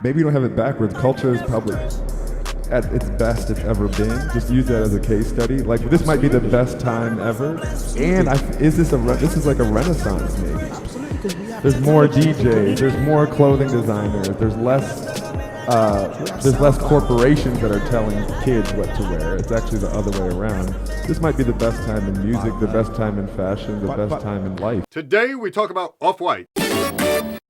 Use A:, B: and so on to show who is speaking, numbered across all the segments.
A: Maybe you don't have it backwards. Culture is probably at its best it's ever been. Just use that as a case study. Like, this might be the best time ever. And this is like a renaissance maybe. There's more DJs, there's more clothing designers, there's less corporations that are telling kids what to wear. It's actually the other way around. This might be the best time in music, the best time in fashion, the best time in life.
B: Today we talk about Off-White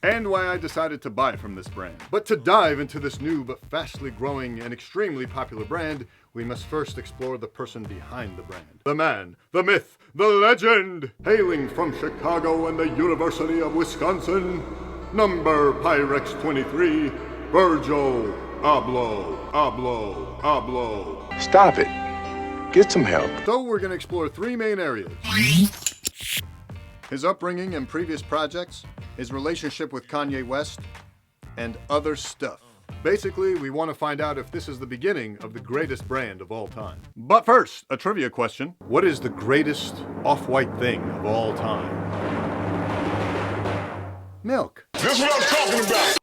B: and why I decided to buy from this brand. But to dive into this new but fastly growing and extremely popular brand, we must first explore the person behind the brand. The man, the myth, the legend! Hailing from Chicago and the University of Wisconsin, number Pyrex 23, Virgil Abloh.
C: Stop it. Get some help.
B: So we're going to explore three main areas. His upbringing and previous projects, his relationship with Kanye West, and other stuff. Basically, we want to find out if this is the beginning of the greatest brand of all time. But first, a trivia question. What is the greatest Off-White thing of all time? Milk.
C: That's what I'm talking about.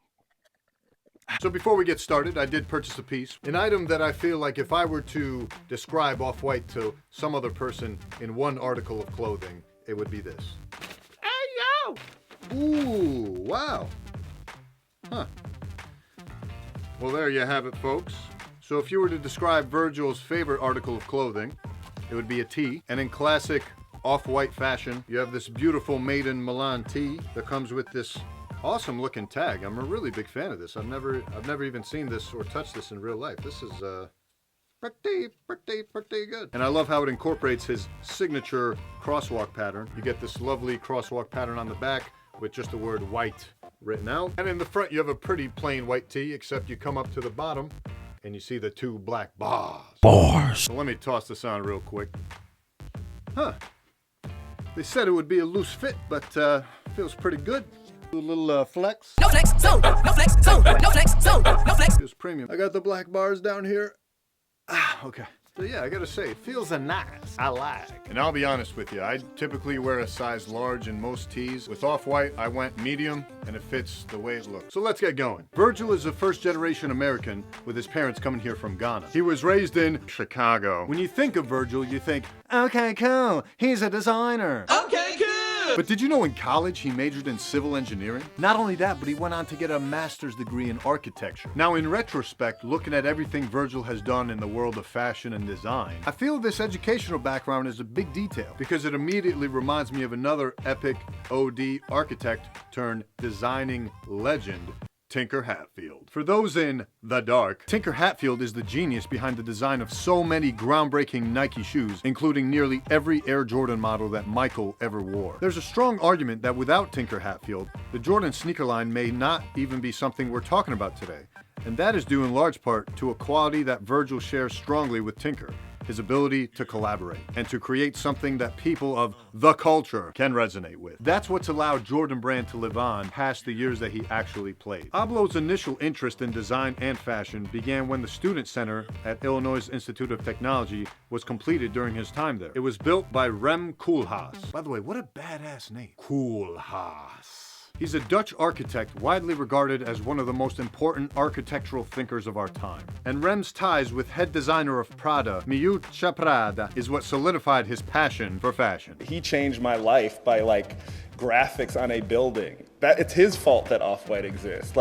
B: So before we get started, I did purchase a piece, an item that I feel like if I were to describe Off-White to some other person in one article of clothing, it would be this. Hey, yo! Ooh, wow. Huh. Well, there you have it, folks. So if you were to describe Virgil's favorite article of clothing, it would be a tee. And in classic Off-White fashion, you have this beautiful made in Milan tee that comes with this awesome looking tag. I'm a really big fan of this. I've never even seen this or touched this in real life. This is pretty good. And I love how it incorporates his signature crosswalk pattern. You get this lovely crosswalk pattern on the back with just the word white written out. And in the front you have a pretty plain white tee, except you come up to the bottom and you see the two black bars. So let me toss this on real quick. Huh. They said it would be a loose fit, but feels pretty good. A little flex.
D: No flex, so no flex, so no flex, so no flex.
B: Feels premium. I got the black bars down here. Okay. So yeah, I gotta say, it feels nice. I like. And I'll be honest with you, I typically wear a size large in most tees. With Off-White, I went medium, and it fits the way it looks. So let's get going. Virgil is a first-generation American with his parents coming here from Ghana. He was raised in Chicago. When you think of Virgil, you think, okay, cool, he's a designer.
D: Okay, good.
B: But did you know in college he majored in civil engineering? Not only that, but he went on to get a master's degree in architecture. Now in retrospect, looking at everything Virgil has done in the world of fashion and design, I feel this educational background is a big detail because it immediately reminds me of another epic OD architect turned designing legend, Tinker Hatfield. For those in the dark, Tinker Hatfield is the genius behind the design of so many groundbreaking Nike shoes, including nearly every Air Jordan model that Michael ever wore. There's a strong argument that without Tinker Hatfield, the Jordan sneaker line may not even be something we're talking about today. And that is due in large part to a quality that Virgil shares strongly with Tinker. His ability to collaborate and to create something that people of the culture can resonate with. That's what's allowed Jordan Brand to live on past the years that he actually played. Abloh's initial interest in design and fashion began when the Student Center at Illinois Institute of Technology was completed during his time there. It was built by Rem Koolhaas. By the way, what a badass name. Koolhaas. He's a Dutch architect widely regarded as one of the most important architectural thinkers of our time. And Rem's ties with head designer of Prada, Miuccia Prada, is what solidified his passion for fashion.
E: He changed my life by graphics on a building. It's his fault that Off-White exists.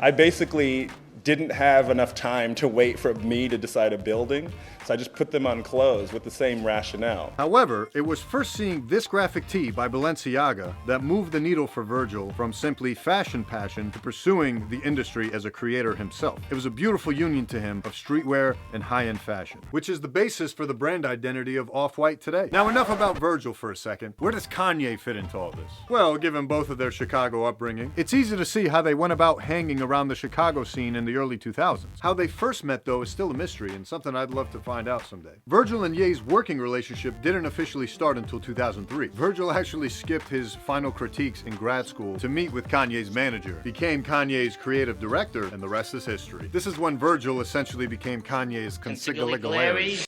E: I basically didn't have enough time to wait for me to decide a building, so I just put them on clothes with the same rationale.
B: However, it was first seeing this graphic tee by Balenciaga that moved the needle for Virgil from simply fashion passion to pursuing the industry as a creator himself. It was a beautiful union to him of streetwear and high-end fashion, which is the basis for the brand identity of Off-White today. Now enough about Virgil for a second. Where does Kanye fit into all this? Well, given both of their Chicago upbringing, it's easy to see how they went about hanging around the Chicago scene in the early 2000s. How they first met, though, is still a mystery and something I'd love to find out someday. Virgil and Ye's working relationship didn't officially start until 2003. Virgil actually skipped his final critiques in grad school to meet with Kanye's manager, became Kanye's creative director, and the rest is history. This is when Virgil essentially became Kanye's Consigliere.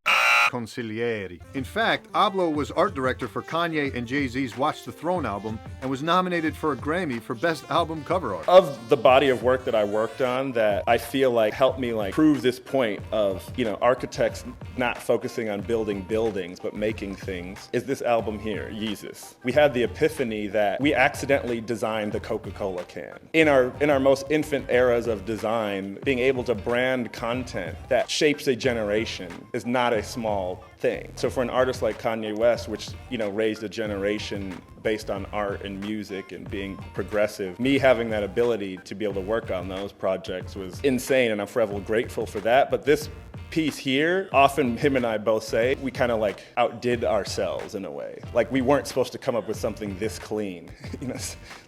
B: Consigliere. In fact, Abloh was art director for Kanye and Jay-Z's Watch the Throne album and was nominated for a Grammy for Best Album Cover Art.
E: Of the body of work that I worked on that I feel like helped me like prove this point of, architects not focusing on building buildings but making things is this album here, Yeezus. We had the epiphany that we accidentally designed the Coca-Cola can. In our most infant eras of design, being able to brand content that shapes a generation is not a small thing. So for an artist like Kanye West, which, raised a generation based on art and music and being progressive, me having that ability to be able to work on those projects was insane, and I'm forever grateful for that. But this piece here, often him and I both say, we kind of like outdid ourselves in a way. Like we weren't supposed to come up with something this clean.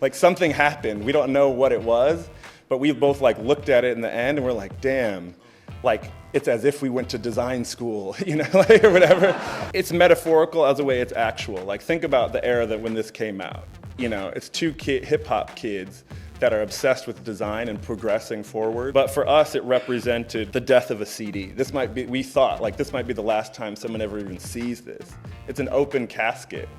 E: Like something happened, we don't know what it was, but we both like looked at it in the end and we're like, damn, like it's as if we went to design school, or whatever. It's metaphorical as the way it's actual. Like think about the era that when this came out. It's two hip hop kids that are obsessed with design and progressing forward. But for us, it represented the death of a CD. We thought like this might be the last time someone ever even sees this. It's an open casket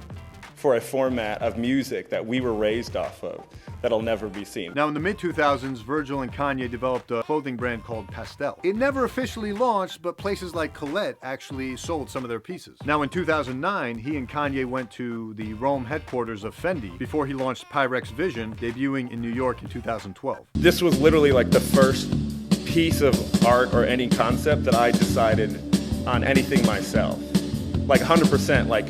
E: for a format of music that we were raised off of that'll never be seen.
B: Now in the mid-2000s, Virgil and Kanye developed a clothing brand called Pastel. It never officially launched, but places like Colette actually sold some of their pieces. Now in 2009, he and Kanye went to the Rome headquarters of Fendi before he launched Pyrex Vision, debuting in New York in 2012.
E: This was literally like the first piece of art or any concept that I decided on anything myself. Like 100%, like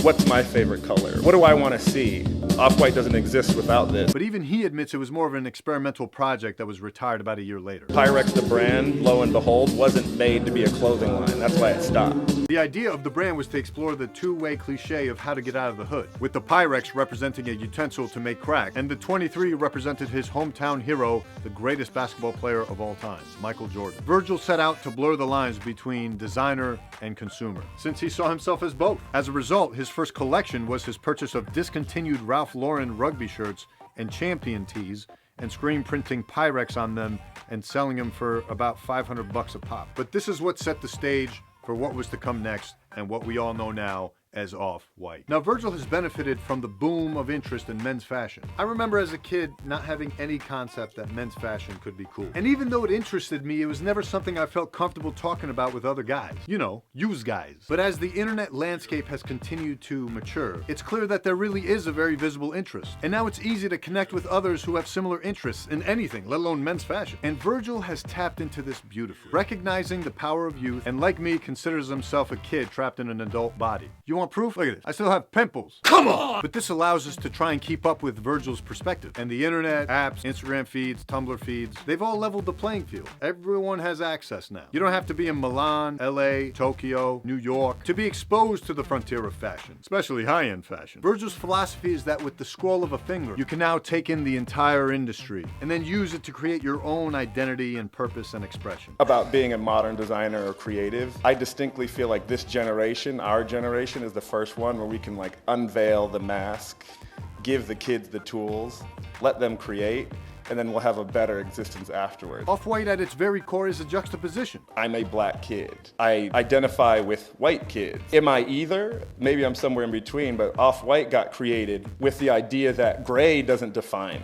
E: what's my favorite color? What do I want to see? Off-White doesn't exist without this.
B: But even he admits it was more of an experimental project that was retired about a year later.
E: Pyrex, the brand, lo and behold, wasn't made to be a clothing line. That's why it stopped.
B: The idea of the brand was to explore the two-way cliche of how to get out of the hood, with the Pyrex representing a utensil to make crack, and the 23 represented his hometown hero, the greatest basketball player of all time, Michael Jordan. Virgil set out to blur the lines between designer and consumer, since he saw himself as both. As a result, his first collection was his purchase of discontinued Ralph Lauren rugby shirts and champion tees, and screen printing Pyrex on them and selling them for about $500 a pop. But this is what set the stage for what was to come next and what we all know now as Off-White. Now, Virgil has benefited from the boom of interest in men's fashion. I remember as a kid not having any concept that men's fashion could be cool. And even though it interested me, it was never something I felt comfortable talking about with other guys. Use guys. But as the internet landscape has continued to mature, it's clear that there really is a very visible interest. And now it's easy to connect with others who have similar interests in anything, let alone men's fashion. And Virgil has tapped into this beautifully, recognizing the power of youth, and like me, considers himself a kid trapped in an adult body. You want proof? Look at this. I still have pimples. Come on! But this allows us to try and keep up with Virgil's perspective. And the internet, apps, Instagram feeds, Tumblr feeds, they've all leveled the playing field. Everyone has access now. You don't have to be in Milan, LA, Tokyo, New York to be exposed to the frontier of fashion, especially high-end fashion. Virgil's philosophy is that with the scroll of a finger, you can now take in the entire industry and then use it to create your own identity and purpose and expression.
E: About being a modern designer or creative, I distinctly feel like this generation, our generation, is the first one where we can like unveil the mask, give the kids the tools, let them create, and then we'll have a better existence afterwards.
B: Off-White at its very core is a juxtaposition.
E: I'm a black kid. I identify with white kids. Am I either? Maybe I'm somewhere in between, but Off-White got created with the idea that gray doesn't define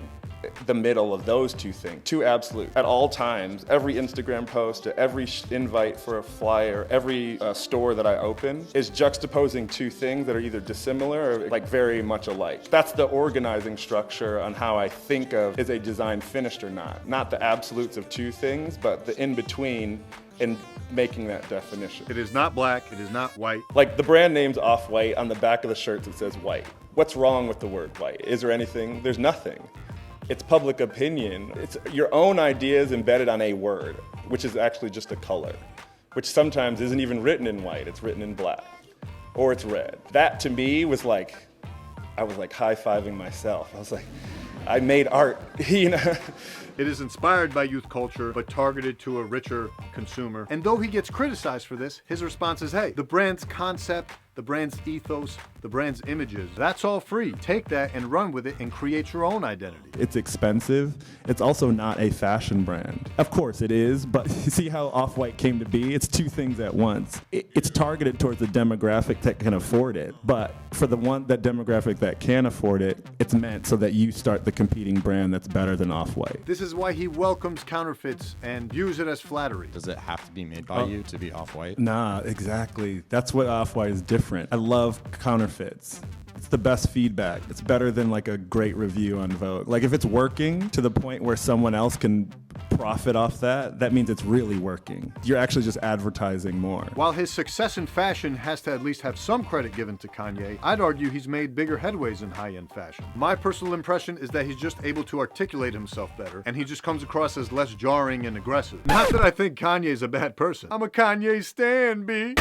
E: the middle of those two things, two absolute. At all times, every Instagram post, every invite for a flyer, every store that I open is juxtaposing two things that are either dissimilar or like very much alike. That's the organizing structure on how I think of is a design finished or not. Not the absolutes of two things, but the in-between in making that definition.
B: It is not black, it is not white.
E: Like the brand name's Off-White, on the back of the shirts it says white. What's wrong with the word white? Is there anything? There's nothing. It's public opinion. It's your own ideas embedded on a word, which is actually just a color, which sometimes isn't even written in white, it's written in black, or it's red. That to me was like, I was like high-fiving myself. I was like, I made art, It
B: is inspired by youth culture, but targeted to a richer consumer. And though he gets criticized for this, his response is, hey, the brand's concept, the brand's ethos, the brand's images. That's all free. Take that and run with it and create your own identity.
E: It's expensive. It's also not a fashion brand. Of course it is, but you see how Off-White came to be? It's two things at once. It's targeted towards the demographic that can afford it, but for that demographic that can afford it, it's meant so that you start the competing brand that's better than Off-White.
B: This is why he welcomes counterfeits and views it as flattery.
F: Does it have to be made by you to be Off-White?
E: Nah, exactly. That's what Off-White is different. I love counterfeits. It's the best feedback. It's better than like a great review on Vogue. Like if it's working to the point where someone else can profit off that, that means it's really working. You're actually just advertising more.
B: While his success in fashion has to at least have some credit given to Kanye, I'd argue he's made bigger headways in high-end fashion. My personal impression is that he's just able to articulate himself better, and he just comes across as less jarring and aggressive. Not that I think Kanye's a bad person. I'm a Kanye stan, B.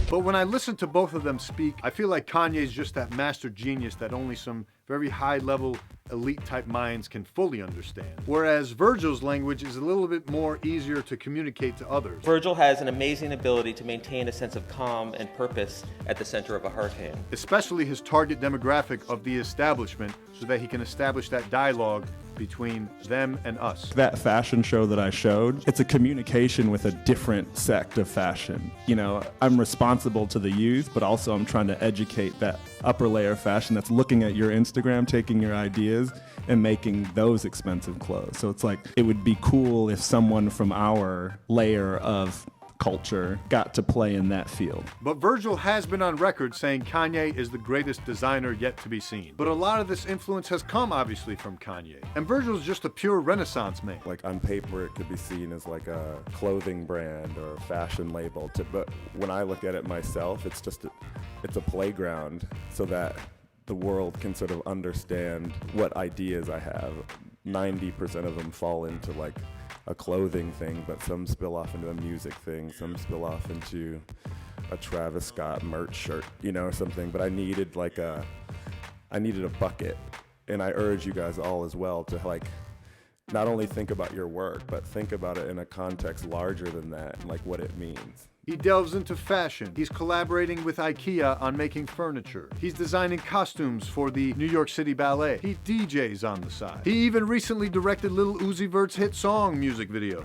B: But when I listen to both of them speak, I feel like Kanye's just that master genius that only some very high-level, elite-type minds can fully understand. Whereas Virgil's language is a little bit more easier to communicate to others.
G: Virgil has an amazing ability to maintain a sense of calm and purpose at the center of a hurricane.
B: Especially his target demographic of the establishment, so that he can establish that dialogue between them and us.
E: That fashion show that I showed, it's a communication with a different sect of fashion. You know, I'm responsible to the youth, but also I'm trying to educate that upper layer of fashion that's looking at your Instagram, taking your ideas and making those expensive clothes. So it's like, it would be cool if someone from our layer of culture got to play in that field.
B: But Virgil has been on record saying Kanye is the greatest designer yet to be seen. But a lot of this influence has come obviously from Kanye. And Virgil's just a pure Renaissance man.
H: Like on paper it could be seen as like a clothing brand or a fashion label, but when I look at it myself, it's just it's a playground so that the world can sort of understand what ideas I have. 90% of them fall into like a clothing thing, but some spill off into a music thing, some spill off into a Travis Scott merch shirt, you know, or something. But I needed a bucket, and I urge you guys all as well to like not only think about your work, but think about it in a context larger than that and like what it means.
B: He delves into fashion. He's collaborating with IKEA on making furniture. He's designing costumes for the New York City Ballet. He DJs on the side. He even recently directed Lil Uzi Vert's hit song music video.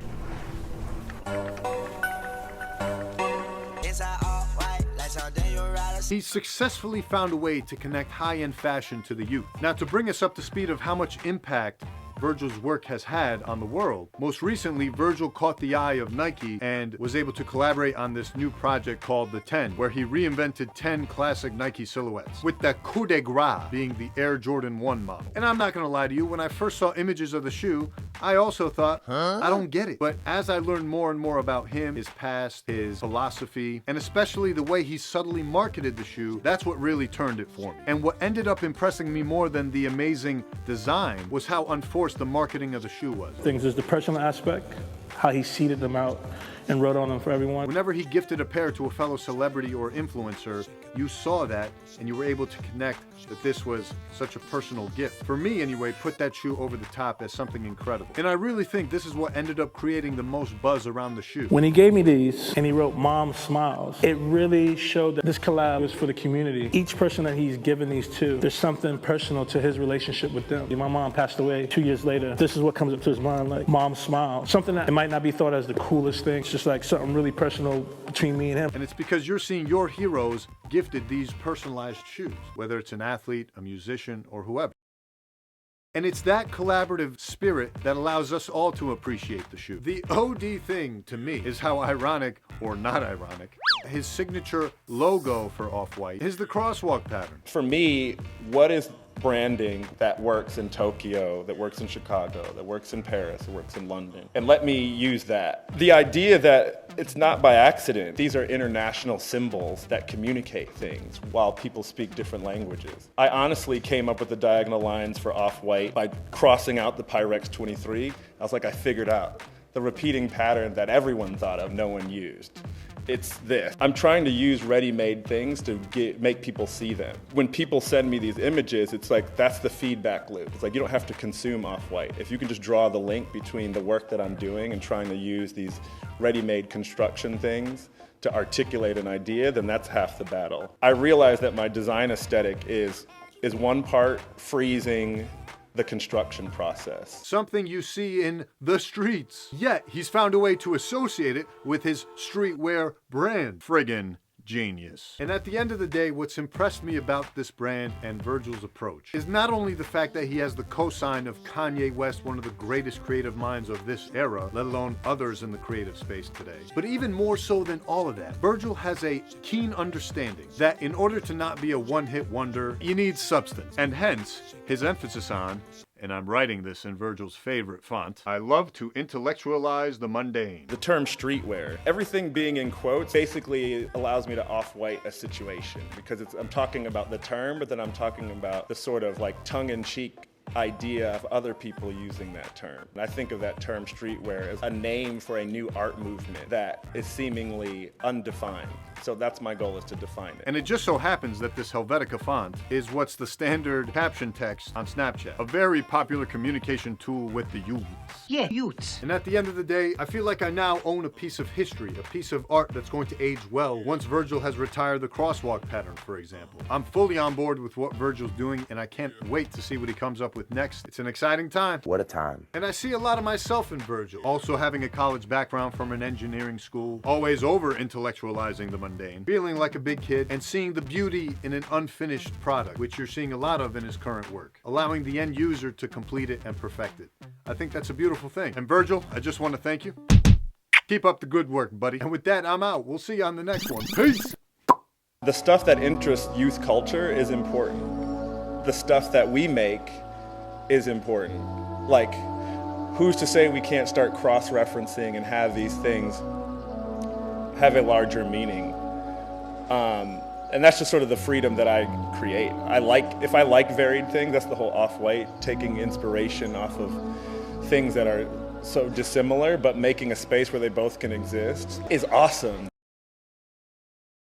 B: He's successfully found a way to connect high-end fashion to the youth. Now, to bring us up to speed of how much impact Virgil's work has had on the world. Most recently, Virgil caught the eye of Nike and was able to collaborate on this new project called the 10, where he reinvented 10 classic Nike silhouettes, with the coup de grace being the Air Jordan 1 model. And I'm not gonna lie to you, when I first saw images of the shoe, I also thought, I don't get it. But as I learned more and more about him, his past, his philosophy, and especially the way he subtly marketed the shoe, that's what really turned it for me. And what ended up impressing me more than the amazing design was how unforced the marketing of the shoe was.
I: There's the personal aspect, how he seeded them out and wrote on them for everyone.
B: Whenever he gifted a pair to a fellow celebrity or influencer, you saw that and you were able to connect that this was such a personal gift. For me anyway, put that shoe over the top as something incredible. And I really think this is what ended up creating the most buzz around the shoe.
I: When he gave me these and he wrote Mom Smiles, it really showed that this collab was for the community. Each person that he's given these to, there's something personal to his relationship with them. My mom passed away 2 years later. This is what comes up to his mind, like Mom Smiles. Something that might not be thought as the coolest thing. It's just like something really personal between me and him.
B: And it's because you're seeing your heroes gifted these personalized shoes, whether it's an athlete, a musician, or whoever. And it's that collaborative spirit that allows us all to appreciate the shoe. The OD thing to me is how ironic, or not ironic, his signature logo for Off-White is the crosswalk pattern.
E: For me, what is branding that works in Tokyo, that works in Chicago, that works in Paris, that works in London? And let me use that. The idea that it's not by accident. These are international symbols that communicate things while people speak different languages. I honestly came up with the diagonal lines for Off-White by crossing out the Pyrex 23. I was like, I figured out the repeating pattern that everyone thought of, no one used. It's this. I'm trying to use ready-made things to make people see them. When people send me these images, it's like, that's the feedback loop. It's like, you don't have to consume Off-White. If you can just draw the link between the work that I'm doing and trying to use these ready-made construction things to articulate an idea, then that's half the battle. I realize that my design aesthetic is one part freezing the construction process.
B: Something you see in the streets. Yet, he's found a way to associate it with his streetwear brand. Friggin' genius. And at the end of the day, what's impressed me about this brand and Virgil's approach is not only the fact that he has the cosign of Kanye West, one of the greatest creative minds of this era, let alone others in the creative space today, but even more so than all of that, Virgil has a keen understanding that in order to not be a one-hit wonder, you need substance, and hence his emphasis on, and I'm writing this in Virgil's favorite font, I love to intellectualize the mundane.
E: The term streetwear, everything being in quotes, basically allows me to off-white a situation because I'm talking about the term, but then I'm talking about the sort of like tongue-in-cheek idea of other people using that term. And I think of that term streetwear as a name for a new art movement that is seemingly undefined. So that's my goal, is to define it.
B: And it just so happens that this Helvetica font is what's the standard caption text on Snapchat, a very popular communication tool with the youths.
D: Yeah, youths.
B: And at the end of the day, I feel like I now own a piece of history, a piece of art that's going to age well once Virgil has retired the crosswalk pattern, for example. I'm fully on board with what Virgil's doing, and I can't wait to see what he comes up with next. It's an exciting time.
J: What a time.
B: And I see a lot of myself in Virgil, also having a college background from an engineering school, always over-intellectualizing the mundane, feeling like a big kid, and seeing the beauty in an unfinished product, which you're seeing a lot of in his current work, allowing the end user to complete it and perfect it. I think that's a beautiful thing. And Virgil, I just want to thank you. Keep up the good work, buddy. And with that, I'm out. We'll see you on the next one. Peace!
E: The stuff that interests youth culture is important. The stuff that we make is important. Like, who's to say we can't start cross-referencing and have these things have a larger meaning? And that's just sort of the freedom that I create. If I like varied things, that's the whole Off-White, taking inspiration off of things that are so dissimilar, but making a space where they both can exist is awesome.